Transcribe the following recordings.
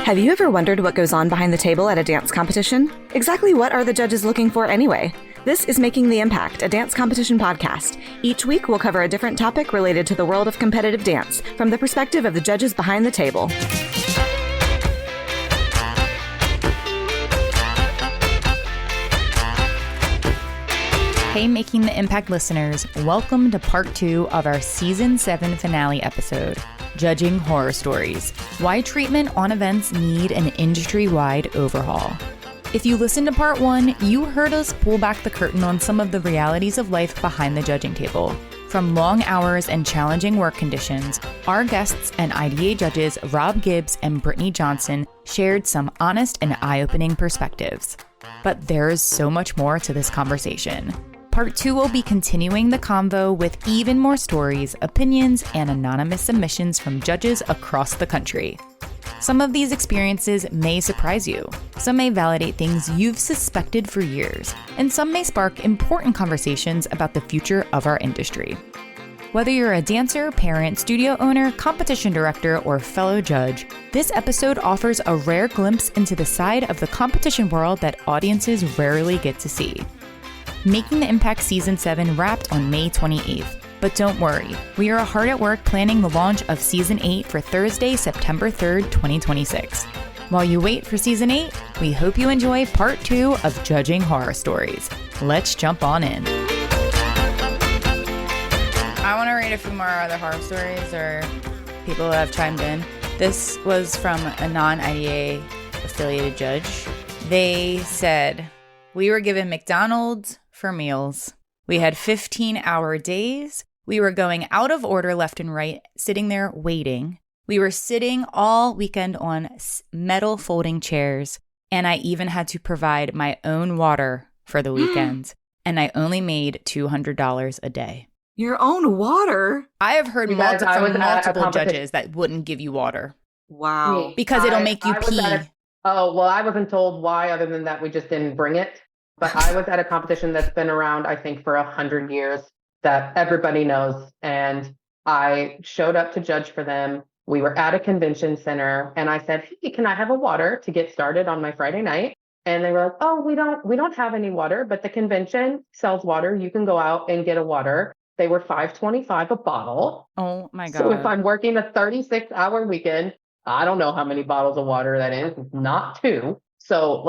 Have you ever wondered what goes on behind the table at a dance competition? Exactly what are the judges looking for anyway? This is Making the Impact, a dance competition podcast. Each week, we'll cover a different topic related to the world of competitive dance from the perspective of the judges behind the table. Hey, Making the Impact listeners, welcome to part 2 of our Season 7 finale episode, Judging Horror Stories, Why Treatment on Events Need an Industry-Wide Overhaul. If you listened to part 1, you heard us pull back the curtain on some of the realities of life behind the judging table. From long hours and challenging work conditions, our guests and IDA judges Robb Gibbs and Brittni Johnson shared some honest and eye-opening perspectives. But there is so much more to this conversation. Part 2 will be continuing the convo with even more stories, opinions, and anonymous submissions from judges across the country. Some of these experiences may surprise you. Some may validate things you've suspected for years, and some may spark important conversations about the future of our industry. Whether you're a dancer, parent, studio owner, competition director, or fellow judge, this episode offers a rare glimpse into the side of the competition world that audiences rarely get to see. Making the Impact Season 7 wrapped on May 28th. But don't worry, we are hard at work planning the launch of Season 8 for Thursday, September 3rd, 2026. While you wait for Season 8, we hope you enjoy Part 2 of Judging Horror Stories. Let's jump on in. I want to read a few more other horror stories or people who have chimed in. This was from a non-IDA affiliated judge. They said, we were given McDonald's for meals. We had 15-hour days. We were going out of order left and right, sitting there waiting. We were sitting all weekend on metal folding chairs, and I even had to provide my own water for the weekend, and I only made $200 a day. Your own water? I have heard multiple judges that wouldn't give you water. Wow. Because it'll make you pee. I wasn't told why other than that we just didn't bring it. But I was at a competition that's been around, I think, for 100 years that everybody knows. And I showed up to judge for them. We were at a convention center and I said, hey, can I have a water to get started on my Friday night? And they were like, oh, we don't have any water, but the convention sells water. You can go out and get a water. They were $5.25 a bottle. Oh my God. So if I'm working a 36-hour weekend, I don't know how many bottles of water that is. It's not 2. So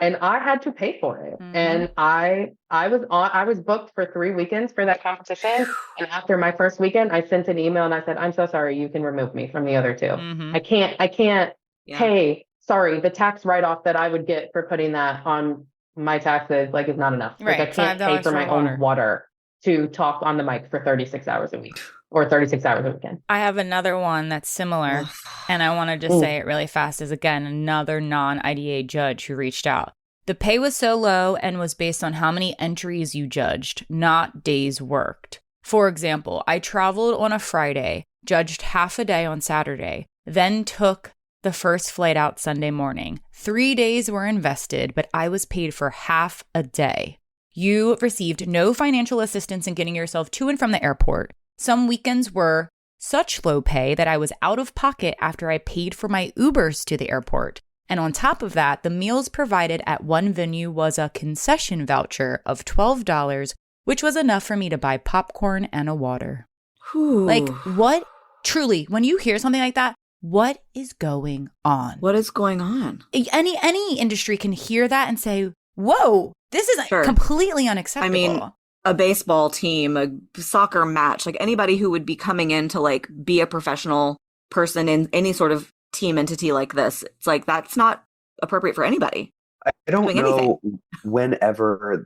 and I had to pay for it. Mm-hmm. And I was booked for 3 weekends for that competition. And after my first weekend, I sent an email and I said, I'm so sorry, you can remove me from the other 2. Mm-hmm. I can't pay. Sorry, the tax write-off that I would get for putting that on my taxes is not enough. Right. I can't pay for my own water to talk on the mic for 36 hours a week. Or 36 hours a weekend. I have another one that's similar, and I want to just say it really fast, is again, another non-IDA judge who reached out. The pay was so low and was based on how many entries you judged, not days worked. For example, I traveled on a Friday, judged half a day on Saturday, then took the first flight out Sunday morning. 3 days were invested, but I was paid for half a day. You received no financial assistance in getting yourself to and from the airport. Some weekends were such low pay that I was out of pocket after I paid for my Ubers to the airport. And on top of that, the meals provided at one venue was a concession voucher of $12, which was enough for me to buy popcorn and a water. Ooh. What? Truly, when you hear something like that, what is going on? What is going on? Any industry can hear that and say, whoa, this is completely unacceptable. I mean, a baseball team, a soccer match, anybody who would be coming in to be a professional person in any sort of team entity like this, it's that's not appropriate for anybody. I don't know whenever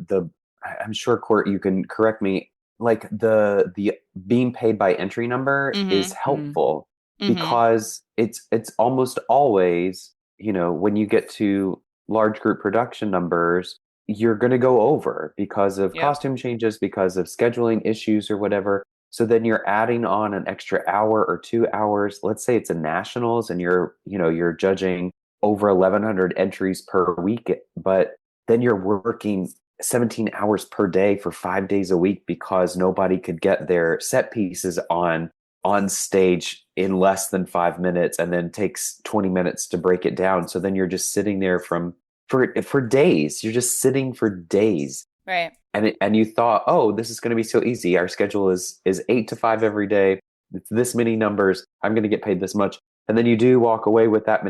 I'm sure, Court, you can correct me, the being paid by entry number is helpful because it's almost always, when you get to large group production numbers, you're going to go over because of costume changes, because of scheduling issues or whatever. So then you're adding on an extra hour or 2 hours. Let's say it's a nationals and you're judging over 1,100 entries per week, but then you're working 17 hours per day for 5 days a week because nobody could get their set pieces on stage in less than 5 minutes, and then takes 20 minutes to break it down. So then you're just sitting there for days. You're just sitting for days. Right. And you thought, oh, this is going to be so easy. Our schedule is 8 to 5 every day. It's this many numbers. I'm going to get paid this much. And then you do walk away with that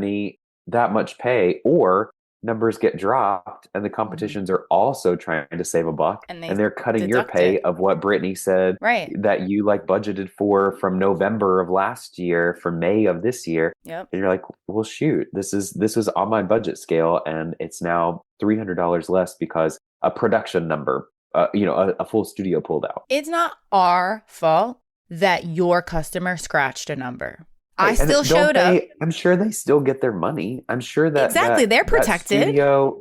much pay, or numbers get dropped and the competitions are also trying to save a buck, and they're cutting your pay of what Brittni said that you like budgeted for from November of last year for May of this year. Yep. And you're like, well, shoot, this was on my budget scale and it's now $300 less because a production number, a full studio pulled out. It's not our fault that your customer scratched a number. I And still showed up. I'm sure they still get their money. I'm sure that Exactly, they're protected.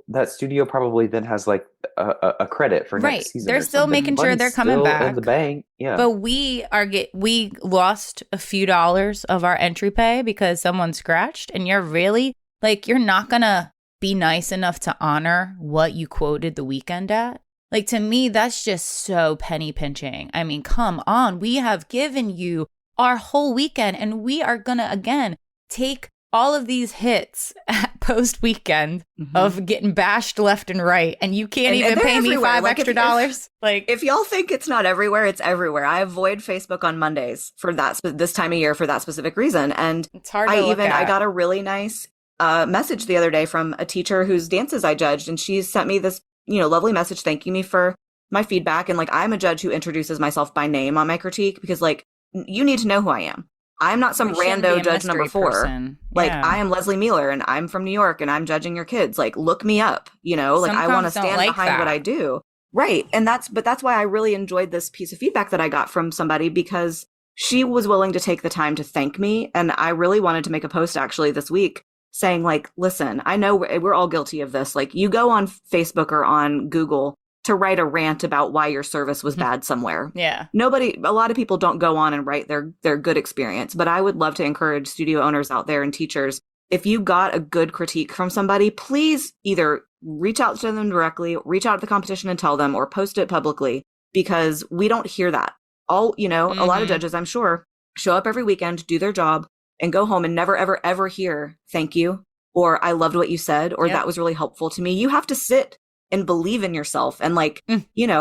That studio probably then has like a credit for next season. They're still making sure they're coming back in the bank. Yeah, but we lost a few dollars of our entry pay because someone scratched, and you're really like, you're not gonna be nice enough to honor what you quoted the weekend at. Like, to me, that's just so penny pinching. I mean, come on, we have given you our whole weekend, and we are gonna again take all of these hits at post weekend of getting bashed left and right, and you can't even pay me $5 extra dollars. If y'all think it's not everywhere, it's everywhere. I avoid Facebook on Mondays for this time of year for that specific reason, and it's hard to look at. I got a really nice message the other day from a teacher whose dances I judged, and she sent me this lovely message thanking me for my feedback, and like, I'm a judge who introduces myself by name on my critique because like, you need to know who I am. I'm not some rando judge number 4. Person. Like, yeah. I am Lesley Mealor and I'm from New York and I'm judging your kids. Like, look me up, like I want to stand behind what I do. Right. And that's why I really enjoyed this piece of feedback that I got from somebody, because she was willing to take the time to thank me. And I really wanted to make a post actually this week saying like, listen, I know we're all guilty of this. Like, you go on Facebook or on Google to write a rant about why your service was bad somewhere. Yeah. A lot of people don't go on and write their good experience, but I would love to encourage studio owners out there and teachers. If you got a good critique from somebody, please either reach out to them directly, reach out to the competition and tell them, or post it publicly, because we don't hear that. A lot of judges, I'm sure, show up every weekend, do their job, and go home and never, ever, ever hear thank you, or I loved what you said, or that was really helpful to me. You have to sit and believe in yourself. And like,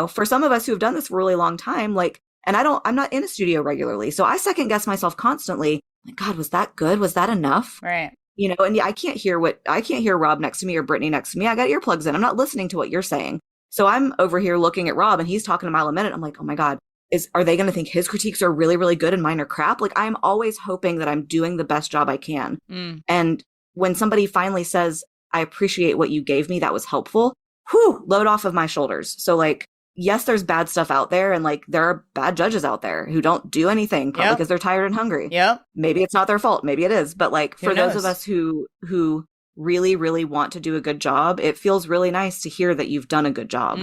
for some of us who have done this for a really long time, like, and I'm not in a studio regularly, so I second guess myself constantly. Like, God, was that good? Was that enough? Right. And I can't hear Robb next to me or Brittni next to me. I got earplugs in. I'm not listening to what you're saying. So I'm over here looking at Robb and he's talking a mile a minute. I'm like, oh my God, are they going to think his critiques are really, really good and mine are crap? Like, I'm always hoping that I'm doing the best job I can. And when somebody finally says, I appreciate what you gave me, that was helpful, load off of my shoulders. So like, yes, there's bad stuff out there, and like, there are bad judges out there who don't do anything probably because they're tired and hungry. Yep. Maybe it's not their fault. Maybe it is. But like, for those of us who really, really want to do a good job, it feels really nice to hear that you've done a good job.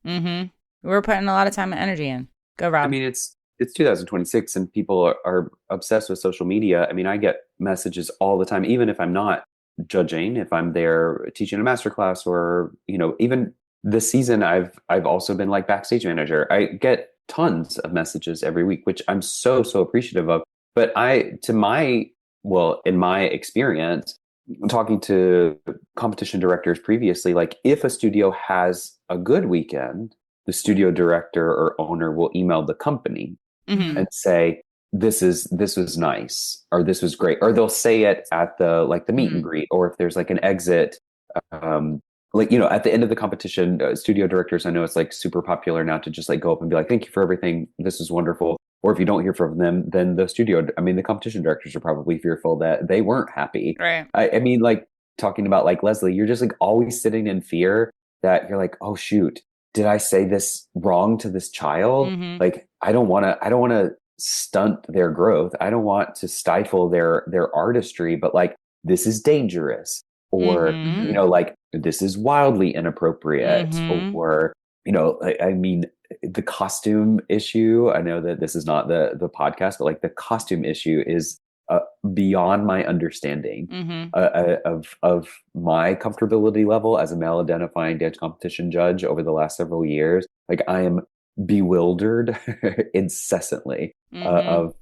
We're putting a lot of time and energy in. Go, Robb. I mean, it's 2026 and people are obsessed with social media. I mean, I get messages all the time, even if I'm not judging, if I'm there teaching a masterclass, or even this season I've also been like backstage manager. I get tons of messages every week, which I'm so appreciative of. But in my experience, talking to competition directors previously, like, if a studio has a good weekend, the studio director or owner will email the company and say, this was nice, or this was great, or they'll say it at the meet and greet, or if there's like an exit, at the end of the competition, studio directors, I know it's like super popular now to just like go up and be like, thank you for everything, this is wonderful. Or if you don't hear from them, then the competition directors are probably fearful that they weren't happy. Right. I mean, like, talking about like Lesley, you're just like always sitting in fear that you're like, oh shoot, did I say this wrong to this child? Like, I don't want to stunt their growth. I don't want to stifle their artistry, but like, this is dangerous, or like, this is wildly inappropriate, or I mean, the costume issue. I know that this is not the podcast, but like, the costume issue is beyond my understanding of my comfortability level as a male identifying dance competition judge over the last several years. Like, I am bewildered incessantly of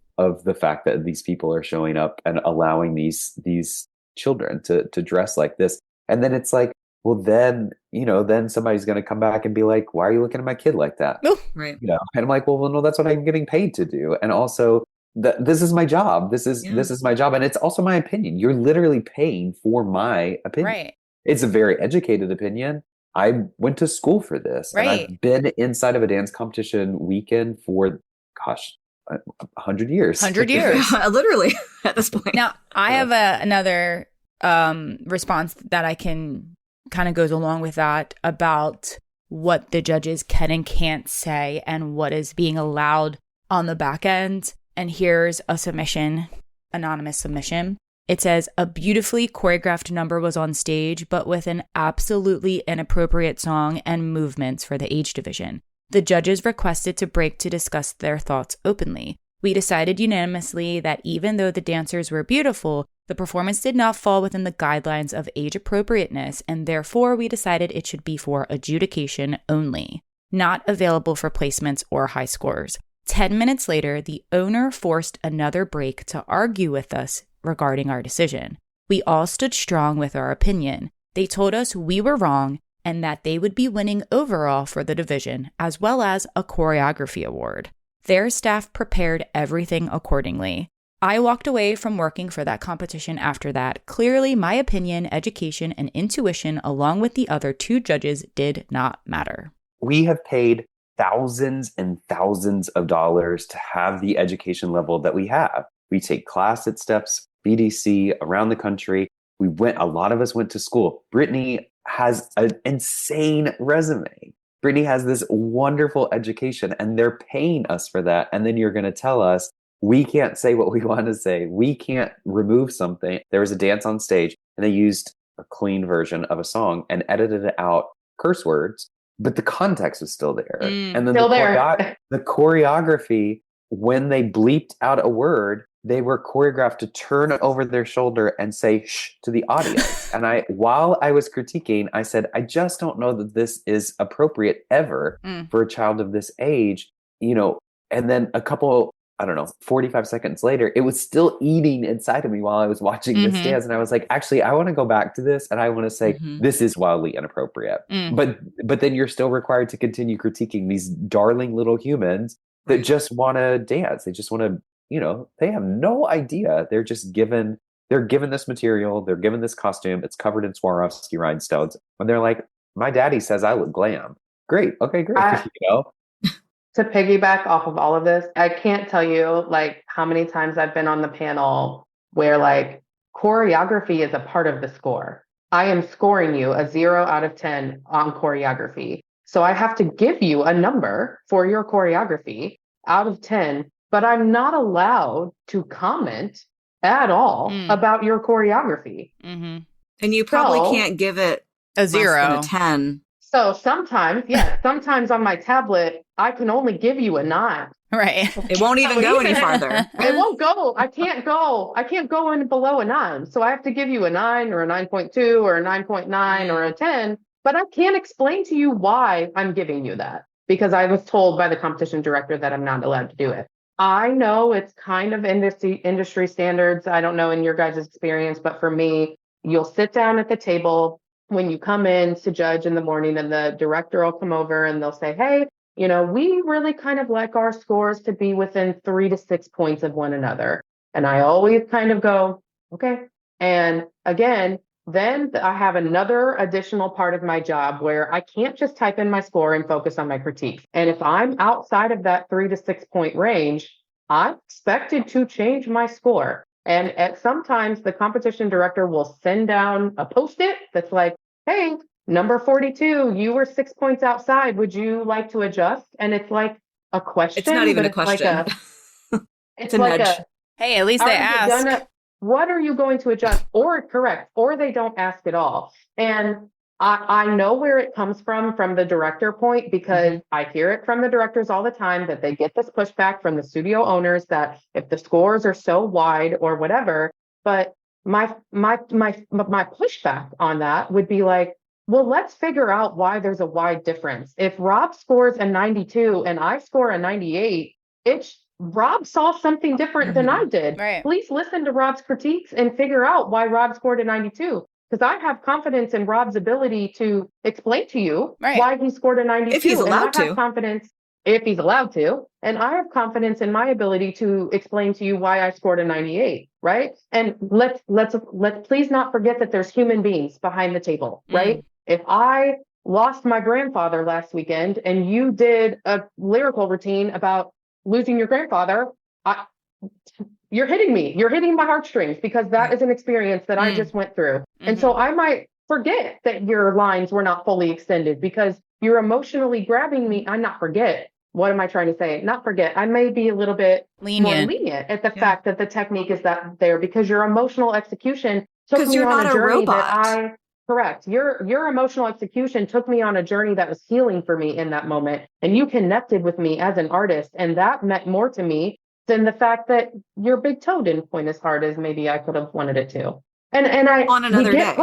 the fact that these people are showing up and allowing these children to dress like this. And then it's like, well, then, then somebody's going to come back and be like, why are you looking at my kid like that? Oh, right. And I'm like, well, no, that's what I'm getting paid to do. And also, this is my job. This is my job. And it's also my opinion. You're literally paying for my opinion. Right. It's a very educated opinion. I went to school for this. Right. And I've been inside of a dance competition weekend for, 100 years. 100 years. Literally at this point. Now, I have another response that I can kind of goes along with that about what the judges can and can't say and what is being allowed on the back end. And here's a submission, anonymous submission. It says, a beautifully choreographed number was on stage, but with an absolutely inappropriate song and movements for the age division. The judges requested to break to discuss their thoughts openly. We decided unanimously that even though the dancers were beautiful, the performance did not fall within the guidelines of age appropriateness, and therefore we decided it should be for adjudication only, not available for placements or high scores. 10 minutes later, the owner forced another break to argue with us regarding our decision. We all stood strong with our opinion. They told us we were wrong and that they would be winning overall for the division, as well as a choreography award. Their staff prepared everything accordingly. I walked away from working for that competition after that. Clearly, my opinion, education, and intuition, along with the other two judges, did not matter. We have paid thousands and thousands of dollars to have the education level that we have. We take class at Steps, BDC, around the country. A lot of us went to school. Brittni has an insane resume. Brittni has this wonderful education, and they're paying us for that. And then you're going to tell us we can't say what we want to say. We can't remove something. There was a dance on stage, and they used a clean version of a song and edited it out curse words, but the context was still there. And then the choreography, when they bleeped out a word, they were choreographed to turn over their shoulder and say shh to the audience. And while I was critiquing, I said, I just don't know that this is appropriate ever for a child of this age, and then 45 seconds later, it was still eating inside of me while I was watching this dance. And I was like, actually, I want to go back to this. And I want to say, this is wildly inappropriate. But then you're still required to continue critiquing these darling little humans that just want to dance. They just want to, they have no idea. They're given this material. They're given this costume. It's covered in Swarovski rhinestones. And they're like, my daddy says I look glam. Great. Okay, great. To piggyback off of all of this, I can't tell you how many times I've been on the panel where choreography is a part of the score. I am scoring you a 0 out of 10 on choreography. So I have to give you a number for your choreography out of 10, but I'm not allowed to comment at all about your choreography. And you probably can't give it a 0, a 10. So sometimes on my tablet, I can only give you a 9. Right. It won't even go any farther. It won't go. I can't go any below a 9. So I have to give you a 9 or a 9.2 or a 9.9 or a 10. But I can't explain to you why I'm giving you that, because I was told by the competition director that I'm not allowed to do it. I know it's kind of industry standards. I don't know in your guys' experience, but for me, you'll sit down at the table when you come in to judge in the morning, and the director will come over and they'll say, hey, we really kind of like our scores to be within 3 to 6 points of one another. And I always kind of go, okay. And again, then I have another additional part of my job where I can't just type in my score and focus on my critiques. And if I'm outside of that 3 to 6 point range, I'm expected to change my score. And sometimes the competition director will send down a Post-it that's like, hey, number 42, you were 6 points outside. Would you like to adjust? And it's like a question. It's not even a question. It's a nudge. Hey, at least they ask. What are you going to adjust or correct? Or they don't ask at all. And I know where it comes from the director point, because I hear it from the directors all the time that they get this pushback from the studio owners that if the scores are so wide or whatever. But my pushback on that would be like, well, let's figure out why there's a wide difference. If Robb scores a 92 and I score a 98, it's Robb saw something different than I did. Right. Please listen to Robb's critiques and figure out why Robb scored a 92. Because I have confidence in Robb's ability to explain to you why he scored a 92. If he's allowed to. I have confidence if he's allowed to. And I have confidence in my ability to explain to you why I scored a 98, right? And let's please not forget that there's human beings behind the table, right? If I lost my grandfather last weekend and you did a lyrical routine about losing your grandfather, you're hitting me. You're hitting my heartstrings, because that is an experience that I just went through. And so I might forget that your lines were not fully extended because you're emotionally grabbing me. I'm not forget. What am I trying to say? Not forget. I may be a little bit more lenient at the fact that the technique is that there, because your emotional execution took me on a journey correct. Your emotional execution took me on a journey that was healing for me in that moment. And you connected with me as an artist. And that meant more to me than the fact that your big toe didn't point as hard as maybe I could have wanted it to. And on another day.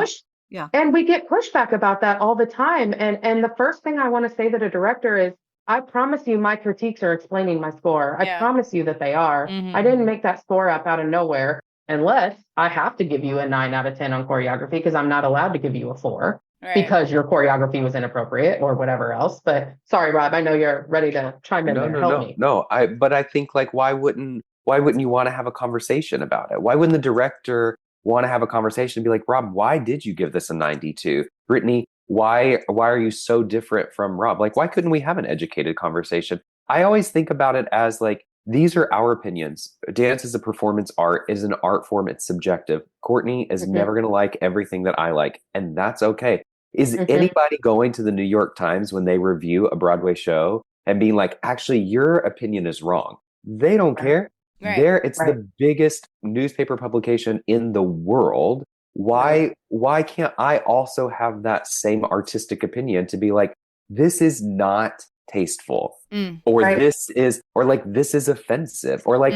And we get pushback about that all the time. And the first thing I want to say to the director is, I promise you my critiques are explaining my score. I promise you that they are. I didn't make that score up out of nowhere, unless I have to give you a 9 out of 10 on choreography, because I'm not allowed to give you a 4 because your choreography was inappropriate or whatever else. But sorry, Robb, I know you're ready to chime in and help me. But I think, like, why wouldn't you want to have a conversation about it? Why wouldn't the director want to have a conversation and be like, Robb, why did you give this a 92? Brittni, why are you so different from Robb? Like, why couldn't we have an educated conversation? I always think about it as like, these are our opinions. Dance is a performance art, is an art form. It's subjective. Courtney is never going to like everything that I like, and that's okay. Is anybody going to the New York Times when they review a Broadway show and being like, actually, your opinion is wrong? They don't care. It's the biggest newspaper publication in the world. Why can't I also have that same artistic opinion to be like, this is not tasteful, or this is offensive, or like,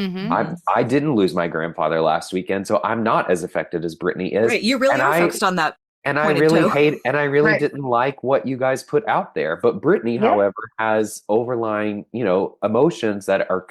I didn't lose my grandfather last weekend, so I'm not as affected as Brittni is. Right, you really are focused on that. And I really didn't like what you guys put out there. But Brittni, however, has overlying, emotions that are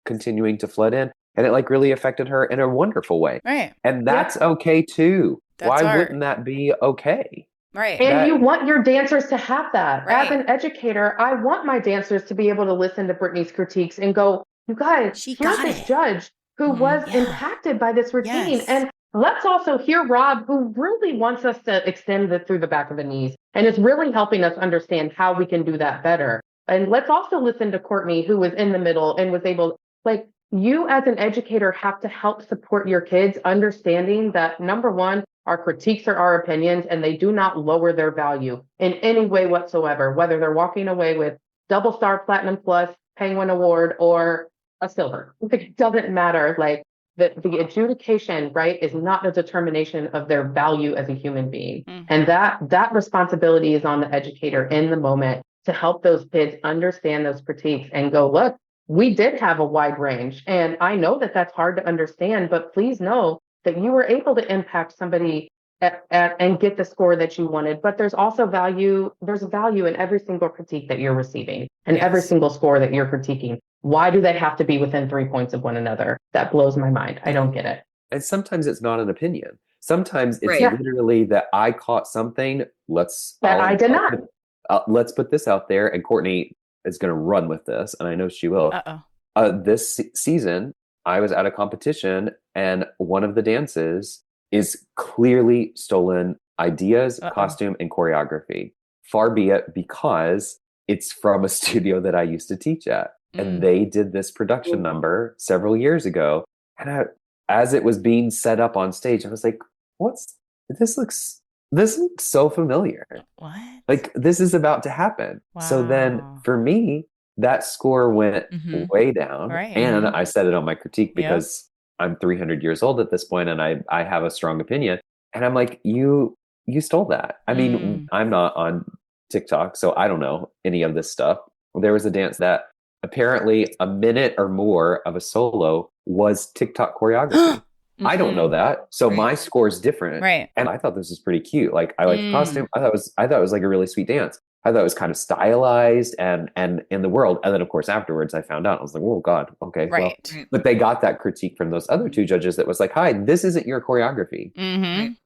continuing to flood in, and it like really affected her in a wonderful way. Right. And that's okay too. That's Why wouldn't that be okay? Right. And you want your dancers to have that. Right. As an educator, I want my dancers to be able to listen to Brittni's critiques and go, you guys, here's this judge who was impacted by this routine. And let's also hear Robb, who really wants us to extend it through the back of the knees and is really helping us understand how we can do that better. And let's also listen to Courtney, who was in the middle and was able, like, you as an educator have to help support your kids, understanding that, number one, our critiques are our opinions, and they do not lower their value in any way whatsoever, whether they're walking away with double star, platinum plus, Penguin Award, or a silver. It doesn't matter. Like, the adjudication, right, is not a determination of their value as a human being. And that responsibility is on the educator in the moment to help those kids understand those critiques and go, look, we did have a wide range. And I know that that's hard to understand, but please know that you were able to impact somebody and get the score that you wanted. But there's also value. There's a value in every single critique that you're receiving and every single score that you're critiquing. Why do they have to be within 3 points of one another? That blows my mind. I don't get it. And sometimes it's not an opinion. Sometimes it's literally that I caught something. I did not. Let's put this out there. And Courtney is going to run with this, and I know she will. This season, I was at a competition, and one of the dances is clearly stolen ideas, costume, and choreography. Far be it, because it's from a studio that I used to teach at. And they did this production number several years ago. And as it was being set up on stage, I was like, this looks so familiar. What? Like, this is about to happen. Wow. So then for me, that score went way down. Right. And I said it on my critique because I'm 300 years old at this point, and I have a strong opinion. And I'm like, you you stole that. I mean, I'm not on TikTok, so I don't know any of this stuff. There was a dance that apparently a minute or more of a solo was TikTok choreography. I don't know that. So my score is different. Right. And I thought this was pretty cute. Like, I like the costume. I thought it was like a really sweet dance. I thought it was kind of stylized and in the world. And then of course afterwards I found out, I was like, oh God, okay. Right. Well, but they got that critique from those other two judges that was like, hi, this isn't your choreography.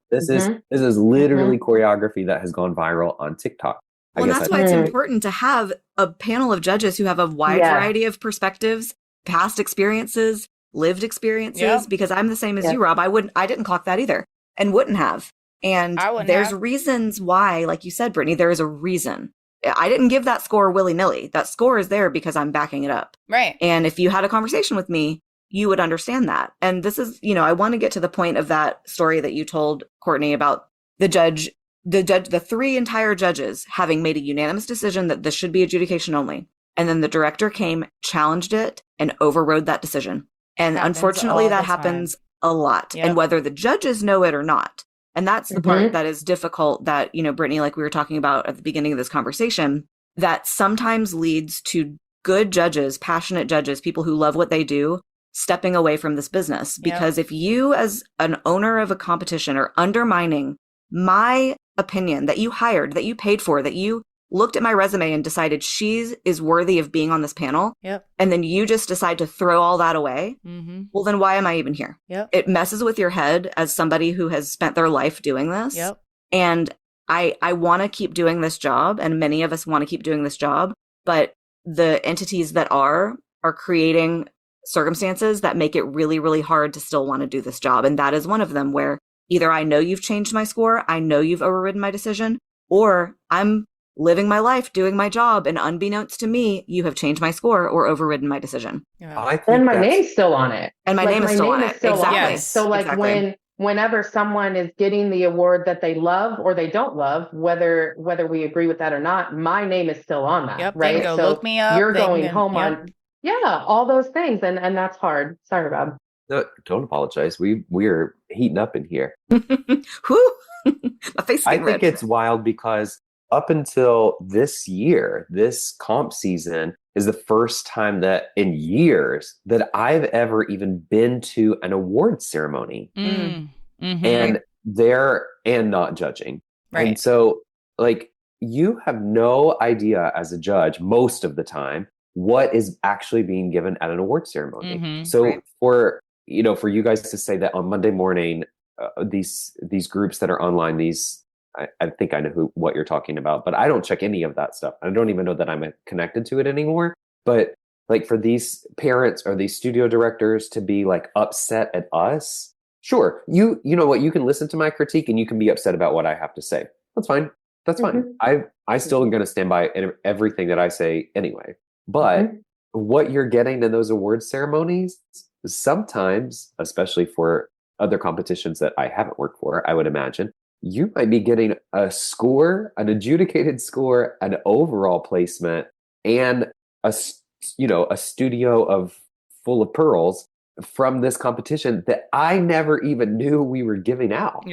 This is literally choreography that has gone viral on TikTok. Well, that's why it's important to have a panel of judges who have a wide variety of perspectives, past experiences, lived experiences, because I'm the same as you, Rob. I didn't clock that either and wouldn't have. And there's reasons why, like you said, Brittni, there is a reason. I didn't give that score willy-nilly. That score is there because I'm backing it up. Right. And if you had a conversation with me, you would understand that. And this is, I want to get to the point of that story that you told, Courtney, about the three entire judges having made a unanimous decision that this should be adjudication only. And then the director came, challenged it, and overrode that decision. And unfortunately, that happens a lot. Yep. And whether the judges know it or not. And that's the part that is difficult that, Brittni, like we were talking about at the beginning of this conversation, that sometimes leads to good judges, passionate judges, people who love what they do, stepping away from this business. Because if you as an owner of a competition are undermining my opinion that you hired, that you paid for, that you looked at my resume and decided she is worthy of being on this panel, and then you just decide to throw all that away, well, then why am I even here? It messes with your head as somebody who has spent their life doing this. And I want to keep doing this job, and many of us want to keep doing this job, but the entities that are creating circumstances that make it really, really hard to still want to do this job. And that is one of them, where either I know you've changed my score, I know you've overridden my decision, or I'm living my life, doing my job, and unbeknownst to me, you have changed my score or overridden my decision. And my name's still on it. And my name is still on it. Exactly. So like whenever someone is getting the award that they love or they don't love, whether we agree with that or not, my name is still on that. Right. Go so look me up. You're going home on all those things. And that's hard. Sorry, Rob. No, don't apologize. We're heating up in here. Whew. My face I think it's wild because up until this year, this comp season is the first time that in years that I've ever even been to an award ceremony and not judging. Right. And so like you have no idea as a judge most of the time what is actually being given at an award ceremony. So for you guys to say that on Monday morning, these groups that are online, I think I know what you're talking about, but I don't check any of that stuff. I don't even know that I'm connected to it anymore. But like for these parents or these studio directors to be like upset at us, sure. You know what? You can listen to my critique and you can be upset about what I have to say. That's fine. That's fine. I still am going to stand by everything that I say anyway. But what you're getting in those award ceremonies, sometimes, especially for other competitions that I haven't worked for, I would imagine, you might be getting a score, an adjudicated score, an overall placement, and a studio full of pearls from this competition that I never even knew we were giving out.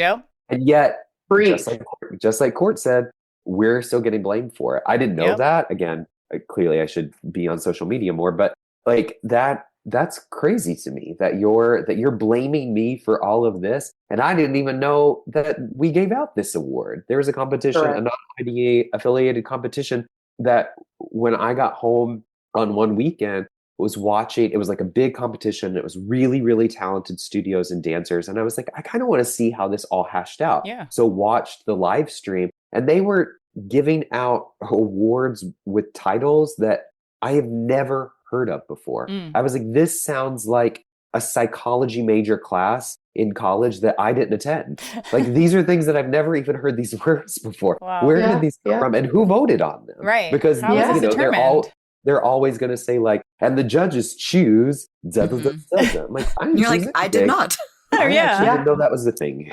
And yet, just like Court said, we're still getting blamed for it. I didn't know that. Again, clearly I should be on social media more, but like that's crazy to me that you're blaming me for all of this. And I didn't even know that we gave out this award. There was a competition, a non-IDA affiliated competition that when I got home on one weekend, was watching, it was like a big competition. It was really, really talented studios and dancers. And I was like, I kind of want to see how this all hashed out. So watched the live stream and they were giving out awards with titles that I have never heard of before. I was like, this sounds like a psychology major class in college that I didn't attend. Like these are things that I've never even heard these words before. Wow. Where did these come from and who voted on them? Right. Because they're always going to say like, and the judges choose. I'm like, you're like, I did not. I didn't know that was the thing.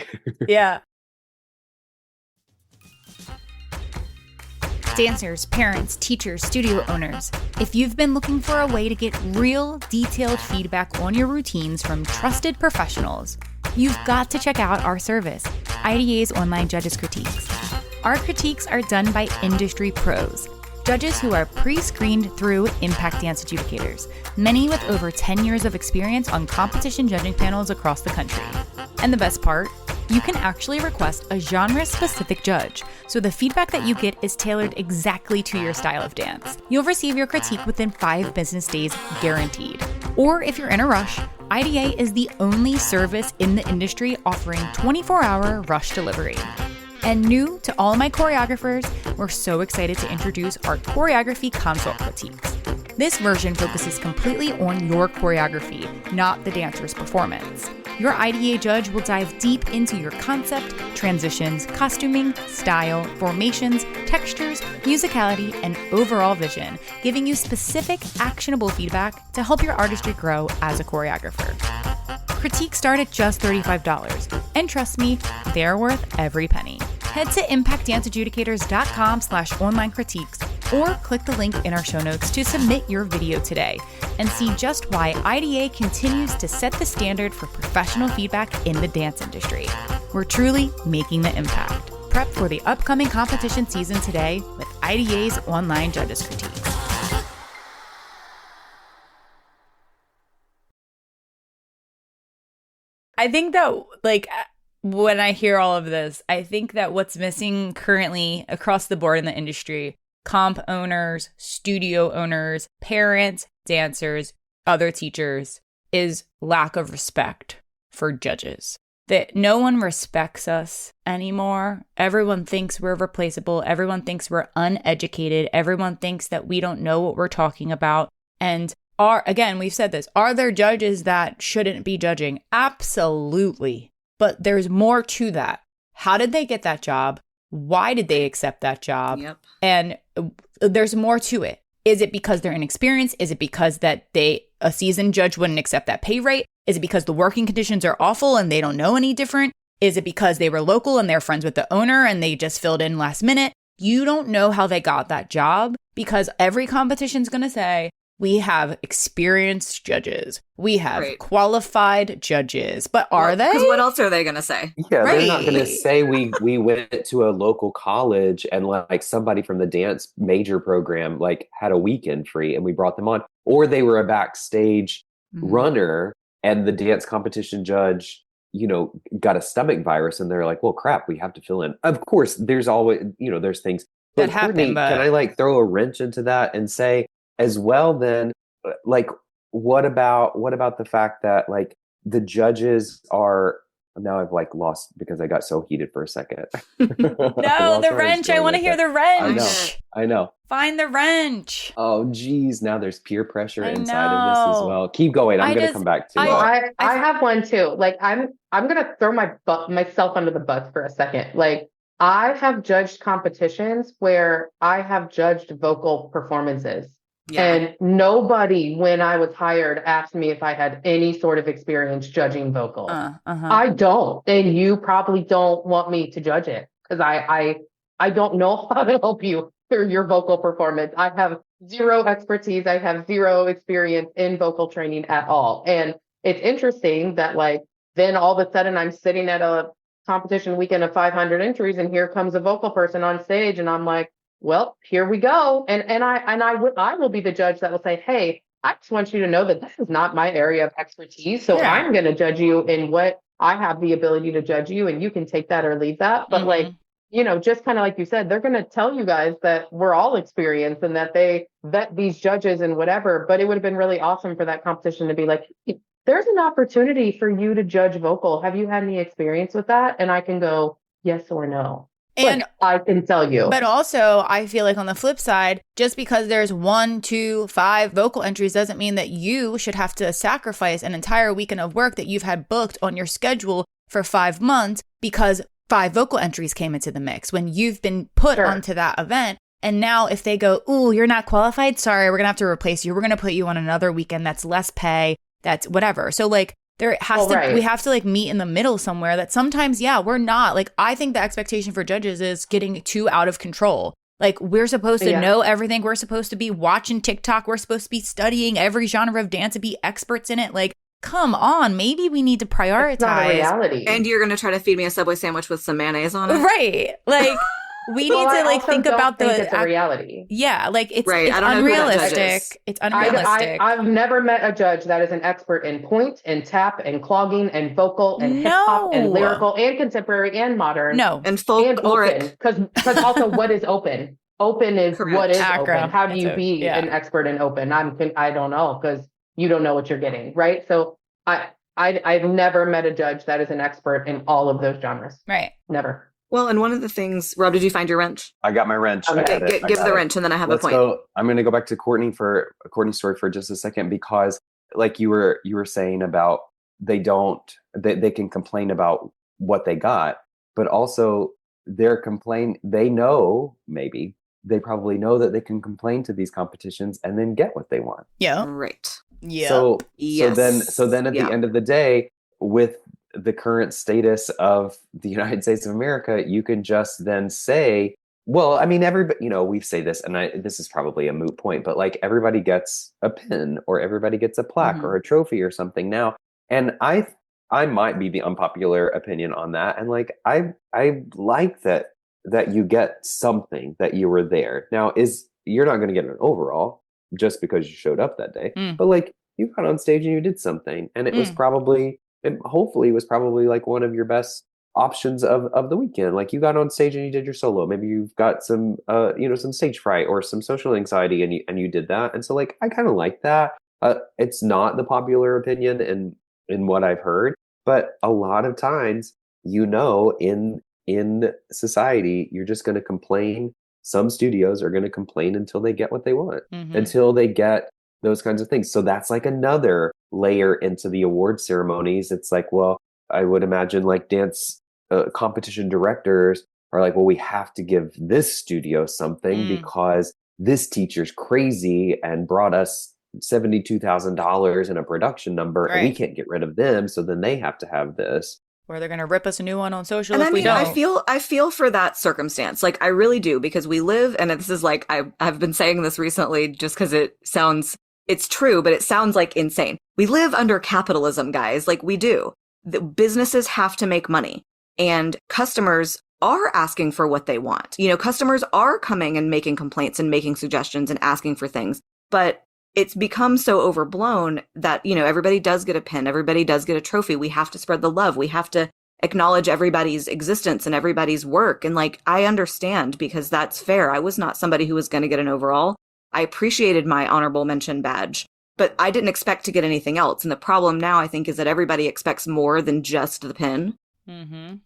Dancers, parents, teachers, studio owners, if you've been looking for a way to get real, detailed feedback on your routines from trusted professionals, you've got to check out our service, IDA's Online Judges Critiques. Our critiques are done by industry pros, judges who are pre-screened through Impact Dance adjudicators, many with over 10 years of experience on competition judging panels across the country. And the best part? You can actually request a genre-specific judge, so the feedback that you get is tailored exactly to your style of dance. You'll receive your critique within 5 business days guaranteed. Or if you're in a rush, IDA is the only service in the industry offering 24-hour rush delivery. And new to all my choreographers, we're so excited to introduce our choreography consult critiques. This version focuses completely on your choreography, not the dancer's performance. Your IDA judge will dive deep into your concept, transitions, costuming, style, formations, textures, musicality, and overall vision, giving you specific, actionable feedback to help your artistry grow as a choreographer. Critiques start at just $35, and trust me, they're worth every penny. Head to impactdanceadjudicators.com/online critiques or click the link in our show notes to submit your video today and see just why IDA continues to set the standard for professional feedback in the dance industry. We're truly making the impact. Prep for the upcoming competition season today with IDA's Online Judges Critiques. I think that, when I hear all of this, I think that what's missing currently across the board in the industry, comp owners, studio owners, parents, dancers, other teachers, is lack of respect for judges. That no one respects us anymore. Everyone thinks we're replaceable. Everyone thinks we're uneducated. Everyone thinks that we don't know what we're talking about. And again, we've said this, are there judges that shouldn't be judging? Absolutely. But there's more to that. How did they get that job? Why did they accept that job? Yep. And there's more to it. Is it because they're inexperienced? Is it because that a seasoned judge wouldn't accept that pay rate? Is it because the working conditions are awful and they don't know any different? Is it because they were local and they're friends with the owner and they just filled in last minute? You don't know how they got that job because every competition's going to say, we have experienced judges. We have qualified judges. But are they? Because what else are they going to say? Yeah, they're not going to say we went to a local college and somebody from the dance major program had a weekend free and we brought them on. Or they were a backstage runner and the dance competition judge, got a stomach virus and they're like, well, crap, we have to fill in. Of course, there's always, there's things. But that happen. Courtney, can I throw a wrench into that and say, as well, then, what about the fact that the judges are now I've lost because I got so heated for a second. No, the wrench. I want to hear the wrench. I know. Find the wrench. Oh, geez. Now there's peer pressure inside of this as well. Keep going. I'm going to come back to it. I have one too. I'm going to throw myself under the bus for a second. I have judged competitions where I have judged vocal performances. Yeah. And nobody, when I was hired, asked me if I had any sort of experience judging vocal. I don't. And you probably don't want me to judge it because I don't know how to help you through your vocal performance. I have zero expertise. I have zero experience in vocal training at all. And it's interesting that then all of a sudden I'm sitting at a competition weekend of 500 entries and here comes a vocal person on stage and I'm like, well, here we go. And I will be the judge that will say, hey, I just want you to know that this is not my area of expertise. So I'm going to judge you in what I have the ability to judge you. And you can take that or leave that. But just kind of like you said, they're going to tell you guys that we're all experienced and that they vet these judges and whatever. But it would have been really awesome for that competition to be like, there's an opportunity for you to judge vocal. Have you had any experience with that? And I can go yes or no. And I can tell you. But also, I feel on the flip side, just because there's 1, 2, 5 vocal entries doesn't mean that you should have to sacrifice an entire weekend of work that you've had booked on your schedule for 5 months because 5 vocal entries came into the mix when you've been put onto that event. And now if they go, ooh, you're not qualified, sorry, we're going to have to replace you. We're going to put you on another weekend that's less pay, that's whatever. So there has to, we have to meet in the middle somewhere that sometimes, we're not. I think the expectation for judges is getting too out of control. We're supposed to know everything. We're supposed to be watching TikTok. We're supposed to be studying every genre of dance and be experts in it. come on, maybe we need to prioritize. It's not a reality. And you're going to try to feed me a Subway sandwich with some mayonnaise on it? Right. Like, we need to like think about it's a reality. Yeah, like it's I don't know unrealistic. It's unrealistic. I've never met a judge that is an expert in point and tap and clogging and vocal and hip hop and lyrical and contemporary and modern. No. And folkloric. Because also what is open? Open is what is open. How do you be an expert in open? I don't know, because you don't know what you're getting, right? So I've never met a judge that is an expert in all of those genres. Right. Never. Well, and one of the things, Rob, did you find your wrench? I got my wrench. Okay, give the wrench, and then I have a point. I'm going to go back to Courtney's story for just a second, because like you were saying about they can complain about what they got, but also they probably know that they can complain to these competitions and then get what they want. Yeah. Right. Yeah. So then at the end of the day, with the current status of the United States of America, you can just then say, well, I mean, everybody, we say this, and this is probably a moot point, but like everybody gets a pin or everybody gets a plaque or a trophy or something now. And I might be the unpopular opinion on that. And like, I like that you get something that you were there. Now you're not going to get an overall just because you showed up that day, but like you got on stage and you did something, and it was hopefully was probably like one of your best options of the weekend. Like you got on stage and you did your solo. Maybe you've got some some stage fright or some social anxiety, and you did that. And so like I kind of like that. It's not the popular opinion in what I've heard, but a lot of times, in society, you're just going to complain. Some studios are going to complain until they get what they want, until they get those kinds of things. So that's like another layer into the award ceremonies. It's like, well, I would imagine like dance competition directors are like, well, we have to give this studio something because this teacher's crazy and brought us $72,000 in a production number, and we can't get rid of them. So then they have to have this. Or they're going to rip us a new one on social if we don't. I feel for that circumstance. Like, I really do, because we live, and this is like, I've been saying this recently just because it's true, but it sounds like insane. We live under capitalism, guys. Like, we do. The businesses have to make money, and customers are asking for what they want. Customers are coming and making complaints and making suggestions and asking for things, but it's become so overblown that, everybody does get a pin. Everybody does get a trophy. We have to spread the love. We have to acknowledge everybody's existence and everybody's work. And like, I understand, because that's fair. I was not somebody who was going to get an overall. I appreciated my honorable mention badge, but I didn't expect to get anything else. And the problem now, I think, is that everybody expects more than just the pin.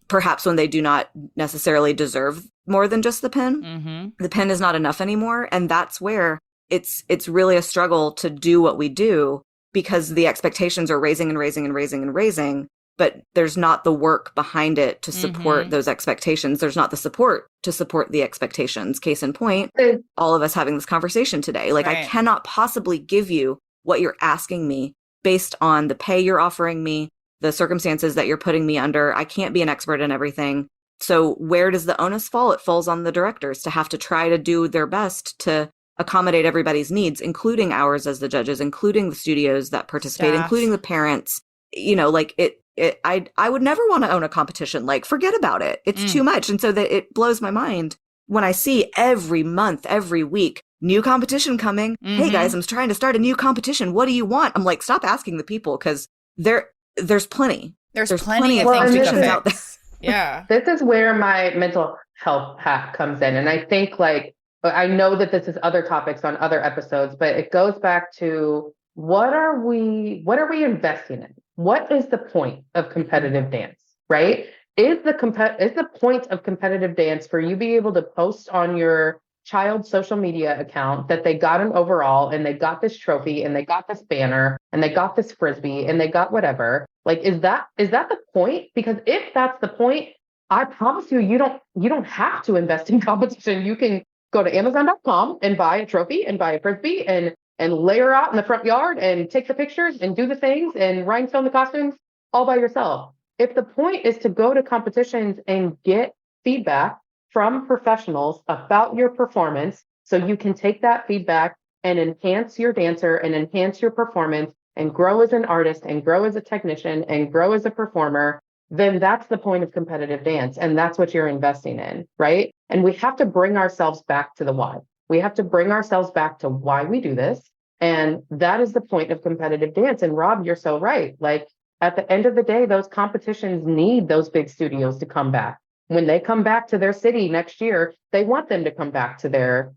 Perhaps when they do not necessarily deserve more than just the pin. The pin is not enough anymore. And that's where it's really a struggle to do what we do, because the expectations are raising and raising and raising and raising, but there's not the work behind it to support those expectations. There's not the support to support the expectations. Case in point, all of us having this conversation today. Like, I cannot possibly give you what you're asking me based on the pay you're offering me, the circumstances that you're putting me under. I can't be an expert in everything. So where does the onus fall? It falls on the directors to have to try to do their best to accommodate everybody's needs, including ours as the judges, including the studios that participate, including the parents. I would never want to own a competition. Like, forget about it. It's too much. And so that it blows my mind when I see every month, every week, new competition coming. Hey guys, I'm trying to start a new competition. What do you want? I'm like, stop asking the people, because there's plenty. There's plenty of things out there. Yeah. This is where my mental health hack comes in. And I think, like, I know that this is other topics on other episodes, but it goes back to what are we investing in? What is the point of competitive dance, right? Is the point of competitive dance for you be able to post on your child's social media account that they got an overall and they got this trophy and they got this banner and they got this Frisbee and they got whatever? Like, is that the point? Because if that's the point, I promise you don't have to invest in competition. You can go to Amazon.com and buy a trophy and buy a Frisbee and layer out in the front yard and take the pictures and do the things and rhinestone the costumes all by yourself. If the point is to go to competitions and get feedback from professionals about your performance, so you can take that feedback and enhance your dancer and enhance your performance and grow as an artist and grow as a technician and grow as a performer, then that's the point of competitive dance. And that's what you're investing in, right? And we have to bring ourselves back to the why. We have to bring ourselves back to why we do this. And that is the point of competitive dance. And Rob, you're so right. Like at the end of the day, those competitions need those big studios to come back. When they come back to their city next year, they want them to come back to their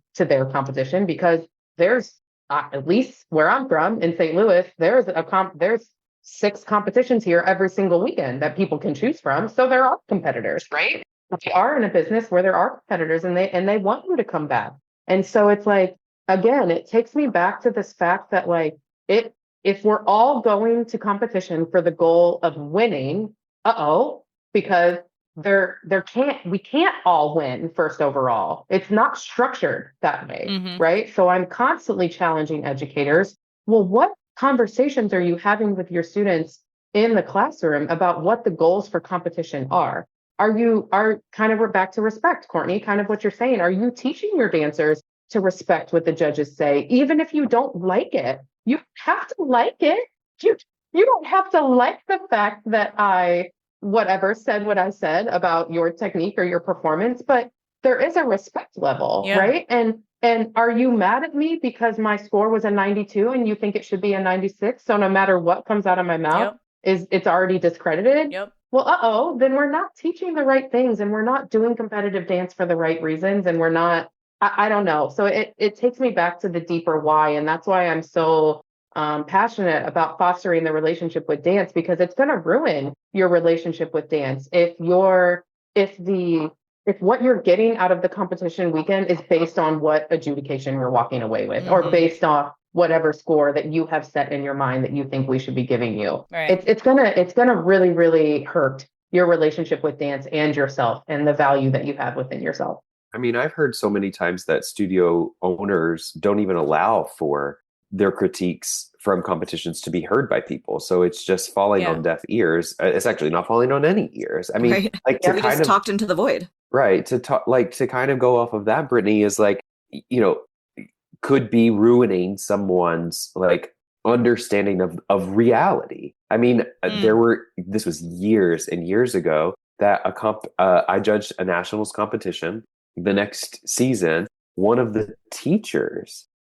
competition, because there's at least where I'm from in St. Louis, there's 6 competitions here every single weekend that people can choose from. So there are competitors, right? We are in a business where there are competitors, and they want them to come back. And so it's like, again, it takes me back to this fact that like if we're all going to competition for the goal of winning, because we can't all win first overall. It's not structured that way, right? So I'm constantly challenging educators. Well, what conversations are you having with your students in the classroom about what the goals for competition are? Are kind of, we're back to respect, Courtney, kind of what you're saying. Are you teaching your dancers to respect what the judges say, even if you don't like it? You have to like it. You don't have to like the fact that I said what I said about your technique or your performance, but there is a respect level, right? And are you mad at me because my score was a 92 and you think it should be a 96? So no matter what comes out of my mouth, it's already discredited? Well, then we're not teaching the right things, and we're not doing competitive dance for the right reasons, and we're not, I don't know. So it takes me back to the deeper why, and that's why I'm so passionate about fostering the relationship with dance, because it's going to ruin your relationship with dance if what you're getting out of the competition weekend is based on what adjudication you're walking away with, or based off whatever score that you have set in your mind that you think we should be giving you. Right. It's gonna really, really hurt your relationship with dance and yourself and the value that you have within yourself. I mean, I've heard so many times that studio owners don't even allow for their critiques from competitions to be heard by people. So it's just falling on deaf ears. It's actually not falling on any ears. I mean, we just talked into the void. Right. To kind of go off of that, Brittni, is like, could be ruining someone's like understanding of reality. I mean, this was years and years ago that I judged a nationals competition. The next season, one of the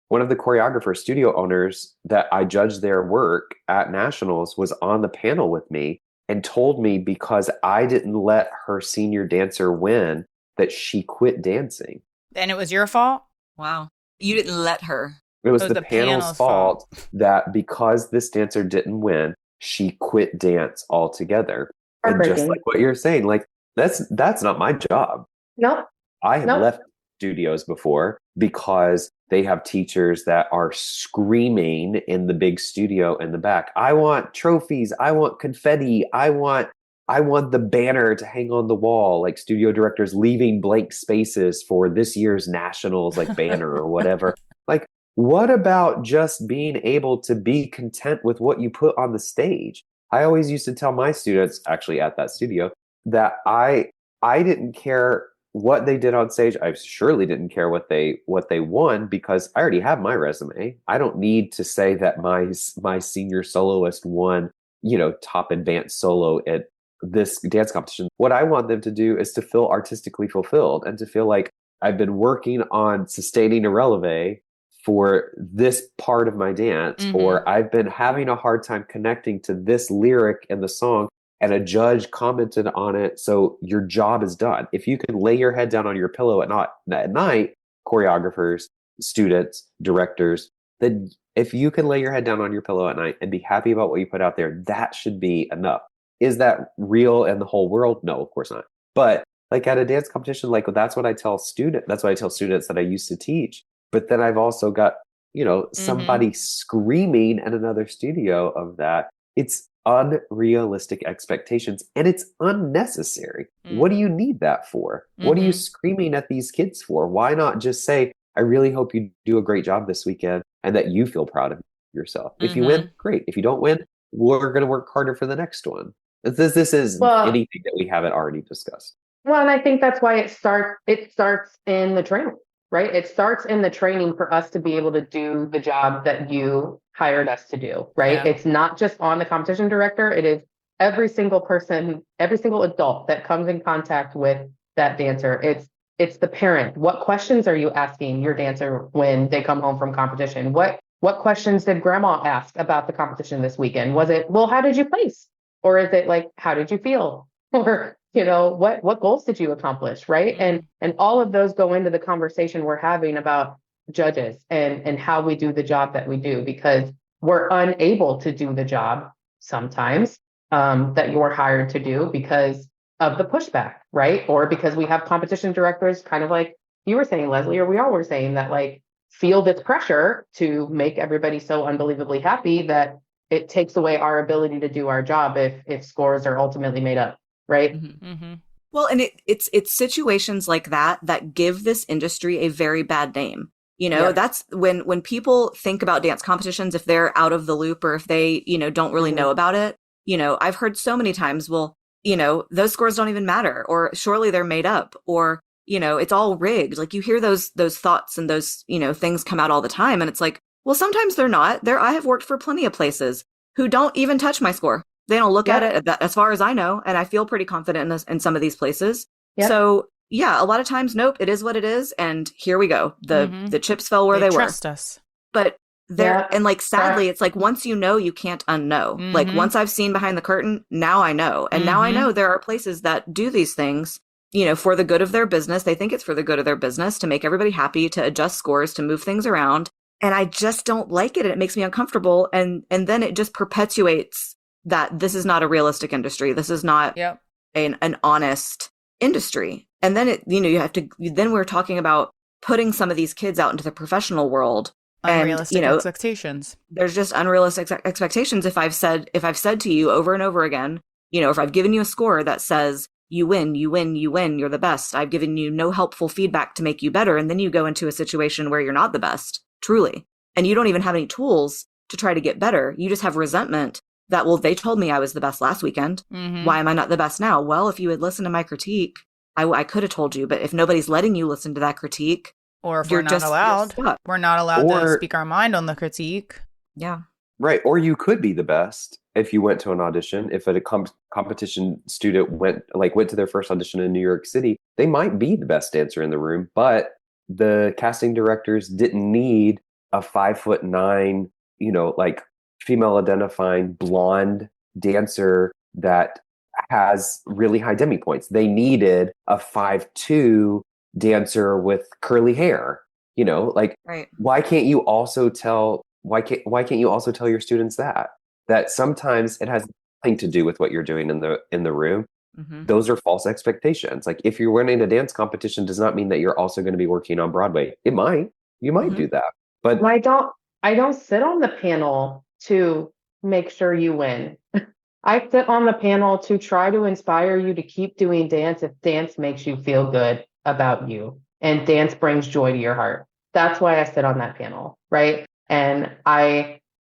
choreographers, studio owners that I judged their work at nationals was on the panel with me and told me because I didn't let her senior dancer win that she quit dancing. And it was your fault? Wow. You didn't let her. It was the panel's fault that because this dancer didn't win, she quit dance altogether. And just like what you're saying, like that's not my job. No. I have left studios before because they have teachers that are screaming in the big studio in the back. I want trophies. I want confetti. I want the banner to hang on the wall, like studio directors leaving blank spaces for this year's nationals, like banner or whatever. Like, what about just being able to be content with what you put on the stage? I always used to tell my students, actually at that studio, that I didn't care what they did on stage. I surely didn't care what they won, because I already have my resume. I don't need to say that my senior soloist won, top advanced solo at this dance competition. What I want them to do is to feel artistically fulfilled and to feel like I've been working on sustaining a releve for this part of my dance, or I've been having a hard time connecting to this lyric in the song and a judge commented on it. So your job is done. If you can lay your head down on your pillow at night, choreographers, students, directors, then if you can lay your head down on your pillow at night and be happy about what you put out there, that should be enough. Is that real in the whole world? No, of course not. But like at a dance competition, like that's what I tell students that I used to teach. But then I've also got, somebody screaming in another studio of that. It's unrealistic expectations and it's unnecessary. What do you need that for? What are you screaming at these kids for? Why not just say, I really hope you do a great job this weekend and that you feel proud of yourself. If you win, great. If you don't win, we're going to work harder for the next one. This is anything that we haven't already discussed. Well, and I think that's why it starts in the training. right? It starts in the training for us to be able to do the job that you hired us to do, right? Yeah. It's not just on the competition director. It is every single person, every single adult that comes in contact with that dancer. It's the parent. What questions are you asking your dancer when they come home from competition? What questions did grandma ask about the competition this weekend? Was it, well, how did you place? Or is it like, how did you feel? Or, what goals did you accomplish? Right. And all of those go into the conversation we're having about judges and how we do the job that we do, because we're unable to do the job sometimes that you're hired to do because of the pushback, right? Or because we have competition directors, kind of like you were saying, Lesley, or we all were saying, that like feel this pressure to make everybody so unbelievably happy that it takes away our ability to do our job if scores are ultimately made up, right? Well, and it's situations like that give this industry a very bad name. That's when people think about dance competitions, if they're out of the loop or if they, don't really know about it. I've heard so many times, well, those scores don't even matter, or surely they're made up, or, it's all rigged. Like you hear those thoughts and those, things come out all the time. And it's like, well, sometimes they're not. I have worked for plenty of places who don't even touch my score. They don't look at it as far as I know. And I feel pretty confident in some of these places. Yep. So yeah, a lot of times, nope, it is what it is. And here we go. The chips fell where they were. Trust us. But and like, sadly, it's like, once you know, you can't unknow. Like once I've seen behind the curtain, now I know. And now I know there are places that do these things, for the good of their business. They think it's for the good of their business, to make everybody happy, to adjust scores, to move things around. And I just don't like it. And it makes me uncomfortable. And then it just perpetuates that this is not a realistic industry. This is not an honest industry. And then then we're talking about putting some of these kids out into the professional world. Unrealistic expectations. There's just unrealistic expectations. If I've said to you over and over again, if I've given you a score that says you win, you're the best, I've given you no helpful feedback to make you better, and then you go into a situation where you're not the best, truly, and you don't even have any tools to try to get better. You just have resentment that, well, they told me I was the best last weekend. Why am I not the best now? Well, if you had listened to my critique, I could have told you. But if nobody's letting you listen to that critique, or if we're not allowed to speak our mind on the critique. Yeah. Right. Or you could be the best if you went to an audition. If a competition student went to their first audition in New York City, they might be the best dancer in the room, but the casting directors didn't need a 5'9", female identifying blonde dancer that has really high demi points. They needed a 5'2" dancer with curly hair. Right. Why can't you also tell your students that sometimes it has nothing to do with what you're doing in the room. Those are false expectations. Like, if you're winning a dance competition does not mean that you're also going to be working on Broadway. You might do that, but I don't sit on the panel to make sure you win. I sit on the panel to try to inspire you to keep doing dance if dance makes you feel good about you and dance brings joy to your heart. That's why I sit on that panel, right? And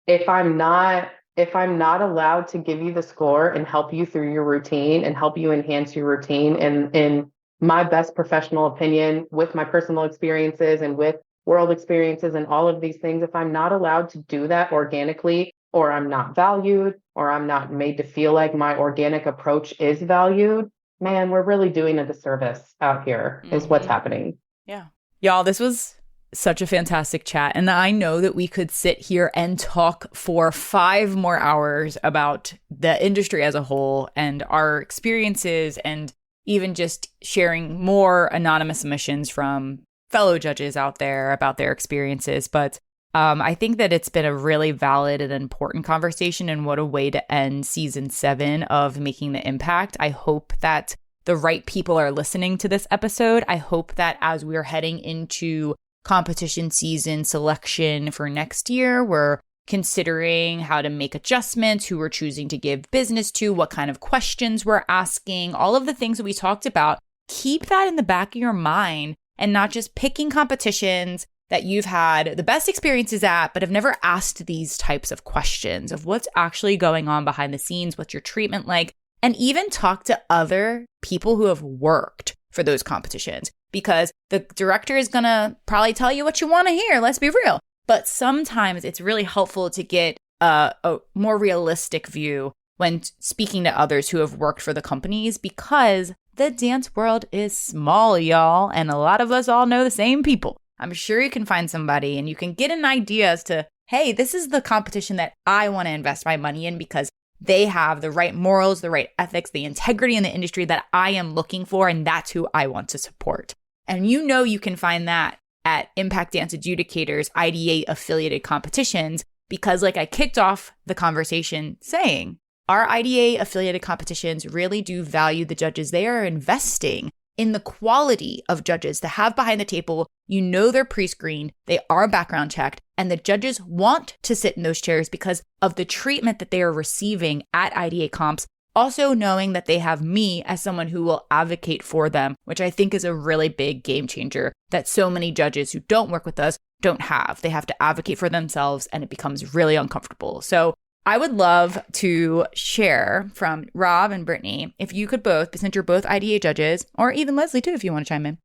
if I'm not allowed to give you the score and help you through your routine and help you enhance your routine in my best professional opinion, with my personal experiences and with world experiences and all of these things, if I'm not allowed to do that organically, or I'm not valued, or I'm not made to feel like my organic approach is valued, man, we're really doing a disservice out here is what's happening. Yeah. Y'all, this was such a fantastic chat. And I know that we could sit here and talk for 5 more hours about the industry as a whole and our experiences, and even just sharing more anonymous submissions from fellow judges out there about their experiences. But I think that it's been a really valid and important conversation, and what a way to end season 7 of Making the Impact. I hope that the right people are listening to this episode. I hope that as we're heading into competition season selection for next year, we're considering how to make adjustments, who we're choosing to give business to, what kind of questions we're asking, all of the things that we talked about. Keep that in the back of your mind, and not just picking competitions that you've had the best experiences at, but have never asked these types of questions of what's actually going on behind the scenes, what's your treatment like, and even talk to other people who have worked for those competitions. because the director is going to probably tell you what you want to hear. Let's be real. But sometimes it's really helpful to get a more realistic view when speaking to others who have worked for the companies, because the dance world is small, y'all, and a lot of us all know the same people. I'm sure you can find somebody and you can get an idea as to, hey, this is the competition that I want to invest my money in because they have the right morals, the right ethics, the integrity in the industry that I am looking for, and that's who I want to support. And you know you can find that at Impact Dance Adjudicators IDA affiliated competitions, because like I kicked off the conversation saying, our IDA affiliated competitions really do value the judges. They are investing in the quality of judges to have behind the table. You know they're pre-screened, they are background checked, and the judges want to sit in those chairs because of the treatment that they are receiving at IDA comps, also knowing that they have me as someone who will advocate for them, which I think is a really big game changer that so many judges who don't work with us don't have. They have to advocate for themselves and it becomes really uncomfortable. So I would love to share from Robb and Brittni, if you could both, since you're both IDA judges, or even Lesley too, if you want to chime in.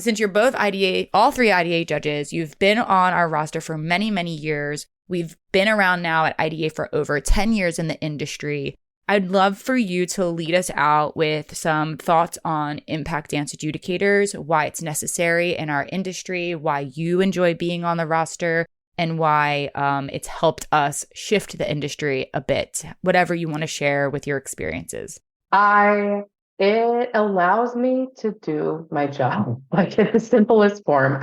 Since you're both IDA, all three IDA judges, you've been on our roster for many, many years. We've been around now at IDA for over 10 years in the industry. I'd love for you to lead us out with some thoughts on Impact Dance Adjudicators, why it's necessary in our industry, why you enjoy being on the roster, and why it's helped us shift the industry a bit. Whatever you want to share with your experiences. It allows me to do my job, like in the simplest form.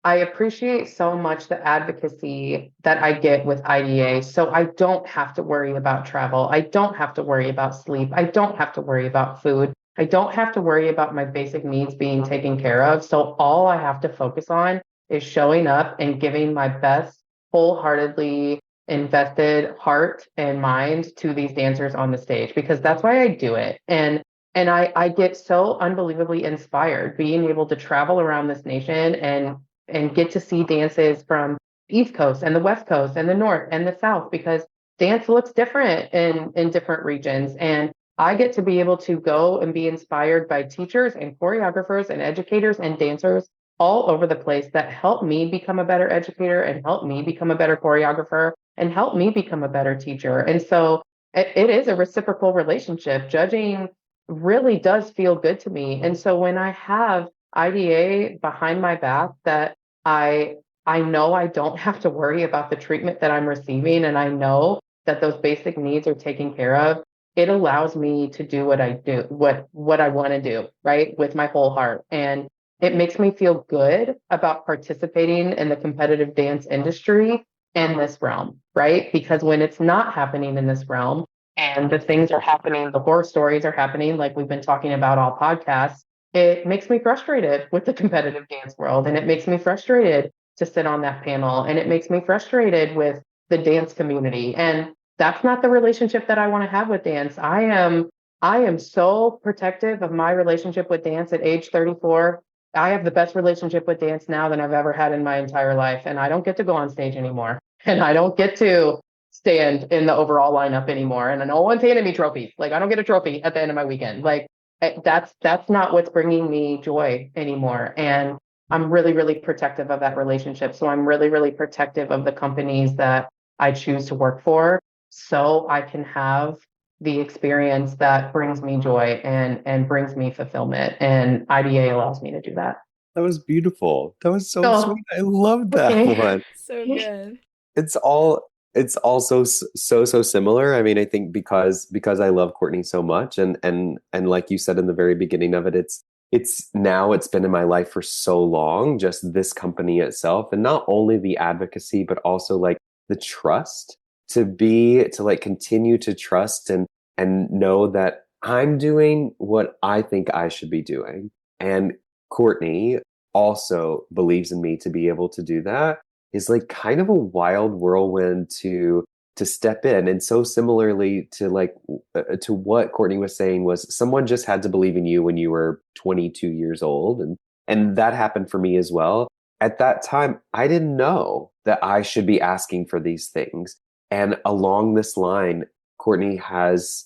I appreciate so much the advocacy that I get with IDA. So I don't have to worry about travel. I don't have to worry about sleep. I don't have to worry about food. I don't have to worry about my basic needs being taken care of. So all I have to focus on is showing up and giving my best, wholeheartedly invested heart and mind to these dancers on the stage, because that's why I do it. And I get so unbelievably inspired being able to travel around this nation and get to see dances from East Coast and the West Coast and the North and the South, because dance looks different in different regions. And I get to be able to go and be inspired by teachers and choreographers and educators and dancers all over the place that help me become a better educator and help me become a better choreographer and help me become a better teacher. And so it is a reciprocal relationship. Judging really does feel good to me. And so when I have IDA behind my back that I know I don't have to worry about the treatment that I'm receiving, and I know that those basic needs are taken care of, it allows me to do what I do, what I want to do, right, with my whole heart. And it makes me feel good about participating in the competitive dance industry in this realm, right? Because when it's not happening in this realm and the things are happening, the horror stories are happening, like we've been talking about all podcasts, it makes me frustrated with the competitive dance world. And it makes me frustrated to sit on that panel. And it makes me frustrated with the dance community. And that's not the relationship that I want to have with dance. I am so protective of my relationship with dance at age 34. I have the best relationship with dance now than I've ever had in my entire life. And I don't get to go on stage anymore. And I don't get to stand in the overall lineup anymore. And no one's handing me trophies. Like, I don't get a trophy at the end of my weekend. Like, that's not what's bringing me joy anymore. And I'm really, really protective of that relationship. So I'm really, really protective of the companies that I choose to work for, so I can have the experience that brings me joy and brings me fulfillment. And IDA allows me to do that. That was beautiful. That was so sweet. I love that one. So good. It's also so similar. I mean, I think because I love Courtney so much, and like you said in the very beginning of it, it's been in my life for so long, just this company itself, and not only the advocacy, but also like the trust to like continue to trust and know that I'm doing what I think I should be doing. And Courtney also believes in me to be able to do that is like kind of a wild whirlwind to step in. And so similarly to like to what Courtney was saying, was someone just had to believe in you when you were 22 years old. And that happened for me as well. At that time, I didn't know that I should be asking for these things. And along this line, Courtney has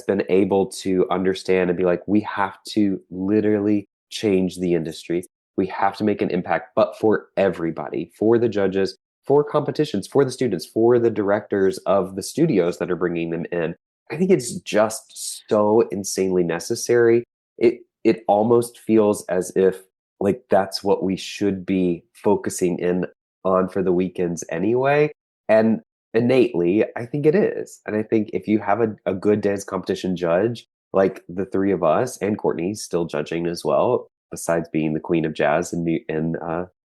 been able to understand and be like, we have to literally change the industry. We have to make an impact, but for everybody, for the judges, for competitions, for the students, for the directors of the studios that are bringing them in. I think it's just so insanely necessary. It almost feels as if like that's what we should be focusing in on for the weekends anyway. And innately, I think it is. And I think if you have a good dance competition judge, like the three of us, and Courtney still judging as well, besides being the queen of jazz in the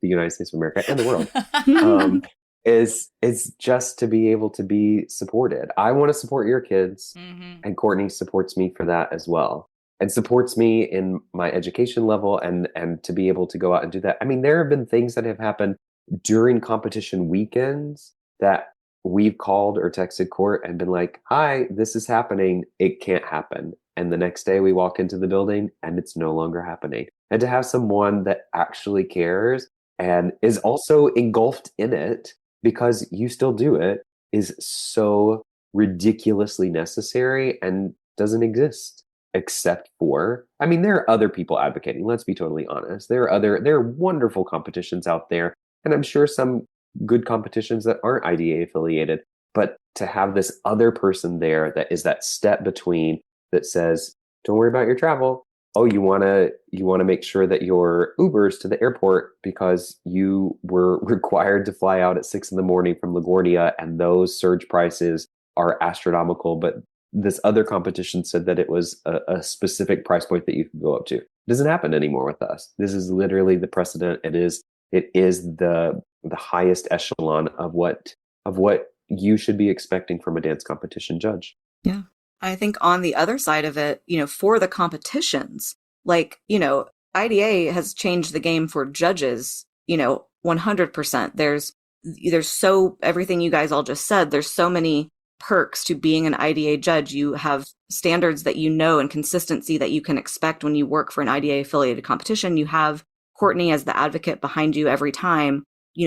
United States of America and the world, is just to be able to be supported. I want to support your kids, and Courtney supports me for that as well, and supports me in my education level, and to be able to go out and do that. I mean, there have been things that have happened during competition weekends that we've called or texted Court and been like, hi, this is happening. It can't happen. And the next day we walk into the building and it's no longer happening. And to have someone that actually cares and is also engulfed in it because you still do it is so ridiculously necessary and doesn't exist except for, I mean, there are other people advocating. Let's be totally honest. There are wonderful competitions out there. And I'm sure some good competitions that aren't IDA affiliated, but to have this other person there that is that step between that says, don't worry about your travel. Oh, you want to make sure that your Ubers to the airport because you were required to fly out at 6 a.m. from LaGuardia and those surge prices are astronomical. But this other competition said that it was a specific price point that you could go up to. It doesn't happen anymore with us. This is literally the precedent. It is the highest echelon of what you should be expecting from a dance competition judge. Yeah. I think on the other side of it, for the competitions, like, IDA has changed the game for judges, 100%. There's everything you guys all just said, there's so many perks to being an IDA judge. You have standards that and consistency that you can expect when you work for an IDA affiliated competition. You have Courtney as the advocate behind you every time,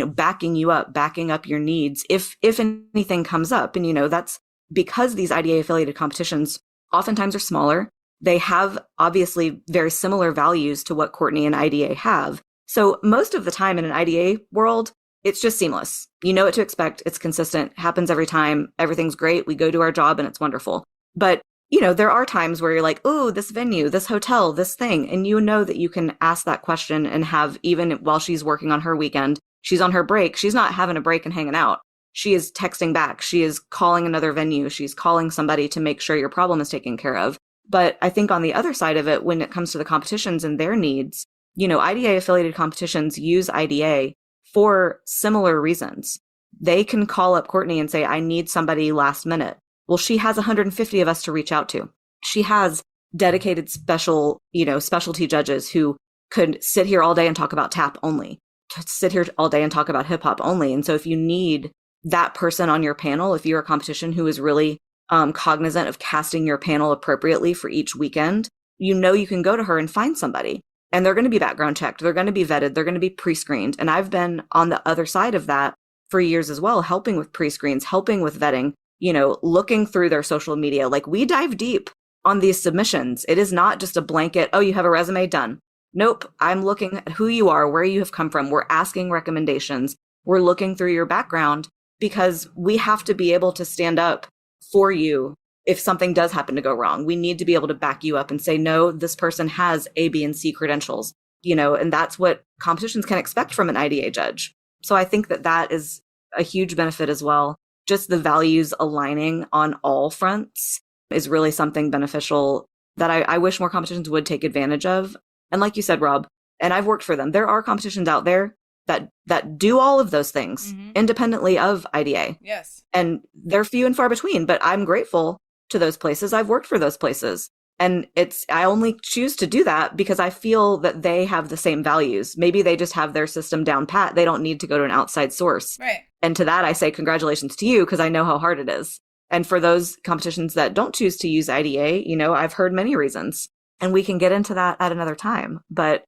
backing you up, backing up your needs if anything comes up. And, that's because these IDA affiliated competitions oftentimes are smaller. They have obviously very similar values to what Courtney and IDA have. So most of the time in an IDA world, it's just seamless. You know what to expect. It's consistent, happens every time. Everything's great. We go do our job and it's wonderful. But, there are times where you're like, oh, this venue, this hotel, this thing. And that you can ask that question and have, even while she's working on her weekend, she's on her break. She's not having a break and hanging out. She is texting back. She is calling another venue. She's calling somebody to make sure your problem is taken care of. But I think on the other side of it, when it comes to the competitions and their needs, IDA affiliated competitions use IDA for similar reasons. They can call up Courtney and say, I need somebody last minute. Well, she has 150 of us to reach out to. She has dedicated specialty judges who could sit here all day and talk about tap only, sit here all day and talk about hip hop only. And so if you need that person on your panel, if you're a competition who is really cognizant of casting your panel appropriately for each weekend, you can go to her and find somebody. And they're going to be background checked. They're going to be vetted. They're going to be pre-screened. And I've been on the other side of that for years as well, helping with pre-screens, helping with vetting, looking through their social media. Like, we dive deep on these submissions. It is not just a blanket, oh, you have a resume, done. Nope. I'm looking at who you are, where you have come from. We're asking recommendations. We're looking through your background because we have to be able to stand up for you if something does happen to go wrong. We need to be able to back you up and say, no, this person has A, B, and C credentials, and that's what competitions can expect from an IDA judge. So I think that is a huge benefit as well. Just the values aligning on all fronts is really something beneficial that I wish more competitions would take advantage of. And like you said, Rob, and I've worked for them, there are competitions out there that do all of those things independently of IDA. Yes. And they're few and far between, but I'm grateful to those places. I've worked for those places. And I only choose to do that because I feel that they have the same values. Maybe they just have their system down pat. They don't need to go to an outside source. Right. And to that, I say congratulations to you because I know how hard it is. And for those competitions that don't choose to use IDA, I've heard many reasons. And we can get into that at another time. But,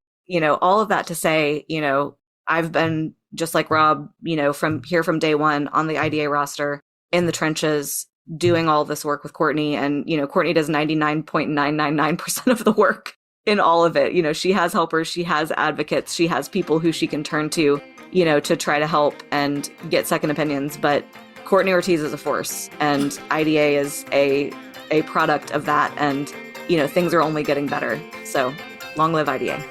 all of that to say, I've been just like Rob, from day one on the IDA roster in the trenches, doing all this work with Courtney. And, Courtney does 99.999% of the work in all of it. You know, she has helpers, she has advocates, she has people who she can turn to, you know, to try to help and get second opinions. But Courtney Ortiz is a force, and IDA is a product of that. And, you know, things are only getting better. So long live IDA.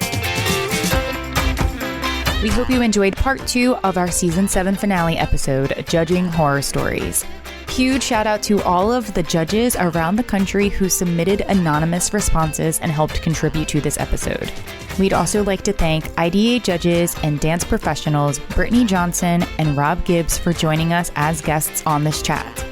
We hope you enjoyed part 2 of our season 7 finale episode, Judging Horror Stories. Huge shout out to all of the judges around the country who submitted anonymous responses and helped contribute to this episode. We'd also like to thank IDA judges and dance professionals Brittni Johnson and Robb Gibbs for joining us as guests on this chat.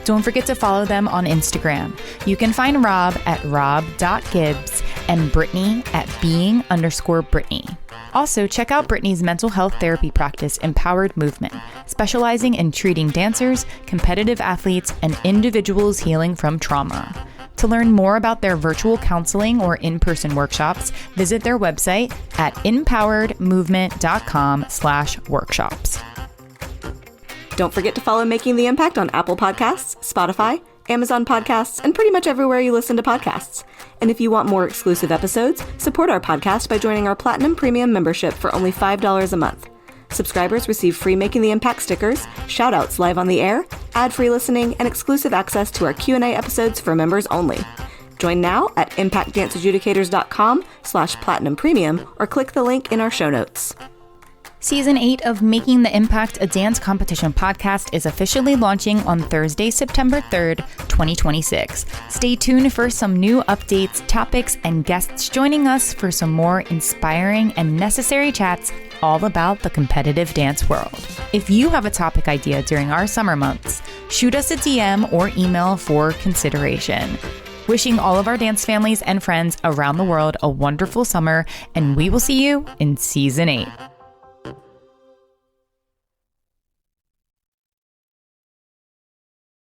Don't forget to follow them on Instagram. You can find Robb at robb.gibbs and Brittni at being_Brittni. Also, check out Brittni's mental health therapy practice, Empowered Movement, specializing in treating dancers, competitive athletes, and individuals healing from trauma. To learn more about their virtual counseling or in-person workshops, visit their website at empoweredmovement.com/workshops. Don't forget to follow Making the Impact on Apple Podcasts, Spotify, Amazon Podcasts, and pretty much everywhere you listen to podcasts. And if you want more exclusive episodes, support our podcast by joining our Platinum Premium membership for only $5 a month. Subscribers receive free Making the Impact stickers, shout-outs live on the air, ad-free listening, and exclusive access to our Q&A episodes for members only. Join now at impactdanceadjudicators.com/platinum premium or click the link in our show notes. Season 8 of Making the Impact, a dance competition podcast, is officially launching on Thursday, September 3rd, 2026. Stay tuned for some new updates, topics, and guests joining us for some more inspiring and necessary chats all about the competitive dance world. If you have a topic idea during our summer months, shoot us a DM or email for consideration. Wishing all of our dance families and friends around the world a wonderful summer, and we will see you in Season 8.